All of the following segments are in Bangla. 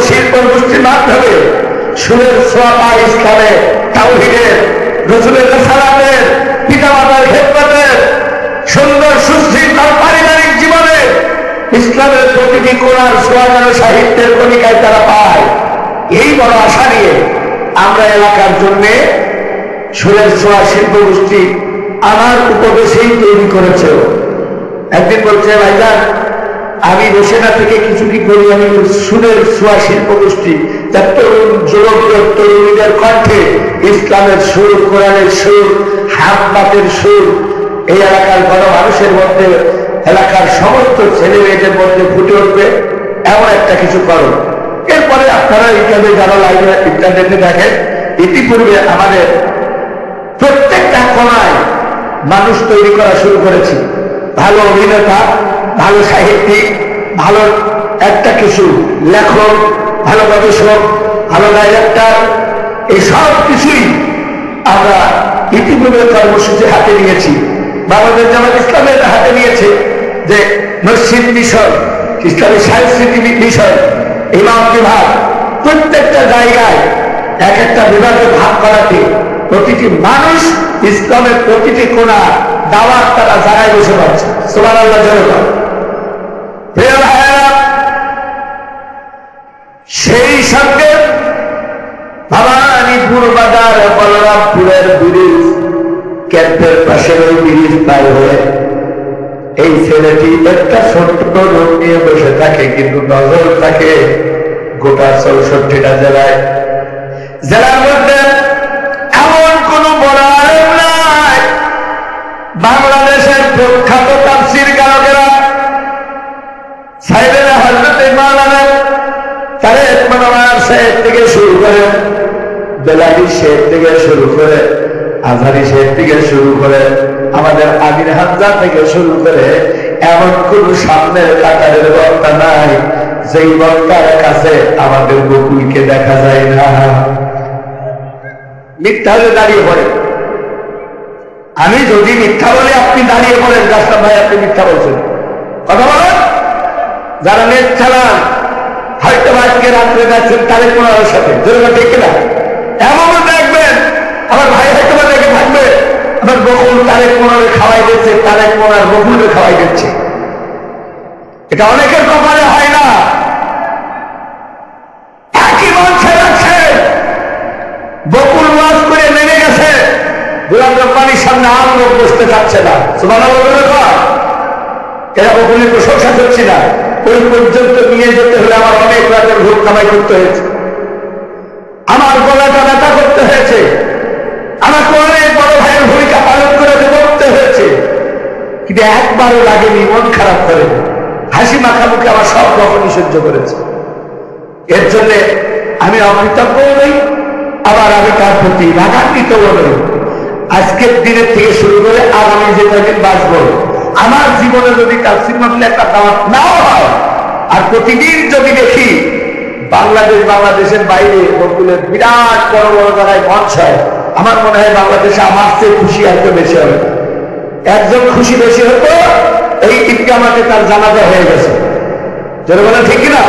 শিল্প গোষ্ঠীর মাধ্যমে সুরের সোয়াপা ইসলামে তাওহীদের রসুলের রিসালাতের পিতামাতার খেদমতের সুন্দর সুশৃঙ্খল পারিবারিক জীবনে ইসলামের প্রতিটি কোণার সোয়াগানো সাহিত্যের কণিকায় তারা পায়। এই বড় আশা নিয়ে আমরা এলাকার জন্য সুরের সোয়া শিল্প গোষ্ঠী আমার উপদেশেই তৈরি করেছে। একদিন বলছে, ভাইজান আমি বসে না থেকে কিছু কি করি, আমি সুরের সোয়া শিল্প গোষ্ঠী যার তরুণ যুবকদের তরুণীদের কণ্ঠে ইসলামের সুর, কোরআনের সুর, হামদাতের সুর এই এলাকার বড় মানুষের মধ্যে, এলাকার সমস্ত ছেলে মেয়েদের মধ্যে ফুটে উঠবে এমন একটা কিছু করো। এরপরে আপনারা ইত্যাদি যারা লাইভে ইন্টারনেটে দেখেন, ইতিপূর্বে আমাদের প্রত্যেকটা কোণায় মানুষ তৈরি করা শুরু করেছি। ভালো অভিনেতা, ভালো সাহিত্যিক, ভালো একটা কিছু লেখক, ভালো গবেষক, ভালো ডাইরেক্টর, এই সব কিছুই আমরা ইতিপূর্বে কর্মসূচি হাতে নিয়েছি। বাংলাদেশ জামাত ইসলামের হাতে নিয়েছে যে মসজিদ মিশন, ইসলামী সাংস্কৃতিক মিশন, ইমাম বিভাগ, প্রত্যেকটা জায়গায় এক একটা বিভাগে ভাগ করাতে প্রতিটি মানুষ ইসলামের প্রতিটি কোণা দাওয়াত তারা জায়গায় বসে পাচ্ছে। সুবহানাল্লাহ জনতা। প্রিয় ভাইয়েরা, সেই সঙ্গে ভবানীপুর বাজার, বলরামপুরের ব্রিজ ক্যাম্পের পাশের ওই ব্রিজ পার হয়ে এই ছেলেটি একটা ছোট্ট রোগ নিয়ে বসে থাকে, কিন্তু নজর থাকে গোটা 64টা জেলায়। জেলার মধ্যে এমন কোন বড় আলেম নাই, বাংলাদেশের প্রখ্যাত তাফসীর কারকেরা সাইয়েদনা হযরত মাওলানা তারেক মনোয়ার সাহেব থেকে শুরু করে, বেলালি শেখ থেকে শুরু করে, আজহারি শেখ থেকে শুরু করে, আমাদের আমির হামজা থেকে শুরু করে, এমন কোন সামনের কাতারের বক্তা নাই যেই বক্তার কাছে আমাদের বকুলকে দেখা যায় না। মিথ্যা হলে দাঁড়িয়ে পড়ে। আমি যদি মিথ্যা বলে আপনি দাঁড়িয়ে পড়েন, রাস্তা ভাই আপনি মিথ্যা বলছেন, কথা বলেন। যারা নেট চালান, হয়তো আজকে রাত্রে যাচ্ছেন তারেক মনোয়ারের সাথে, জরুরি ঠিক না? এমন দেখবেন আমার ভাই হয়তো দেখে থাকবে, আমার বকুল তারেক মনোয়ারে খাওয়াই দিচ্ছে, তারেক মনোয়ার বকুলকে খাওয়াই দিচ্ছে। এটা অনেকের কপালে হয় না। একই মঞ্চে রাখছে, বকুল ওয়াজ করে নেমে গেছে, গোলাম রব্বানির সামনে আম লোক বসতে চাচ্ছে না। সুবহানাল্লাহ। এরা বকুলের প্রশংসা করছি না, ওই পর্যন্ত নিয়ে যেতে হলে আমার অনেক রাতের ভোগ কামাই করতে হয়েছে, আমার গলাটা ব্যথা করতে হয়েছে, আমাকে অনেক বড় ভাইয়ের ভূমিকা পালন করে করতে হয়েছে, কিন্তু একবারও লাগেনি, মন খারাপ করেনি, হাসি মাখা মুখে আমার সব রকমই সহ্য করেছে। এর জন্য আমি অকৃতজ্ঞ নই, আবার আমি তার প্রতি রাগান্বিত নই। আজকের দিনের থেকে শুরু করে আগামী যে কয়েকদিন বাঁচব, আমার জীবনে যদি তাফসীর মাহফিলে একটা দাওয়াত নাও হয়, আর প্রতিদিন যদি দেখি বাংলাদেশের বাইরে বকুলের বিরাট বড় বড় জায়গায় মঞ্চ হয়, আমার মনে হয় বাংলাদেশে আমার চেয়ে খুশি আর কেউ বেশি হবে। একজন খুশি বেশি হতো, এই ঈদগাহ মাঠে তার জানাজা হয়ে গেছে, যারা বলেন ঠিক কিনা?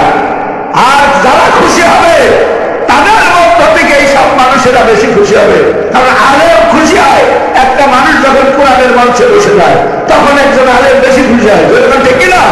আর যারা খুশি হবে তাদের মধ্য থেকে এই সব মানুষেরা বেশি খুশি হবে। কারণ আলেম খুশি হয়, একটা মানুষ যখন কোরআনের মঞ্চে বসে যায় তখন একজন আলেম বেশি খুশি হয়, যারা বলেন ঠিক কিনা?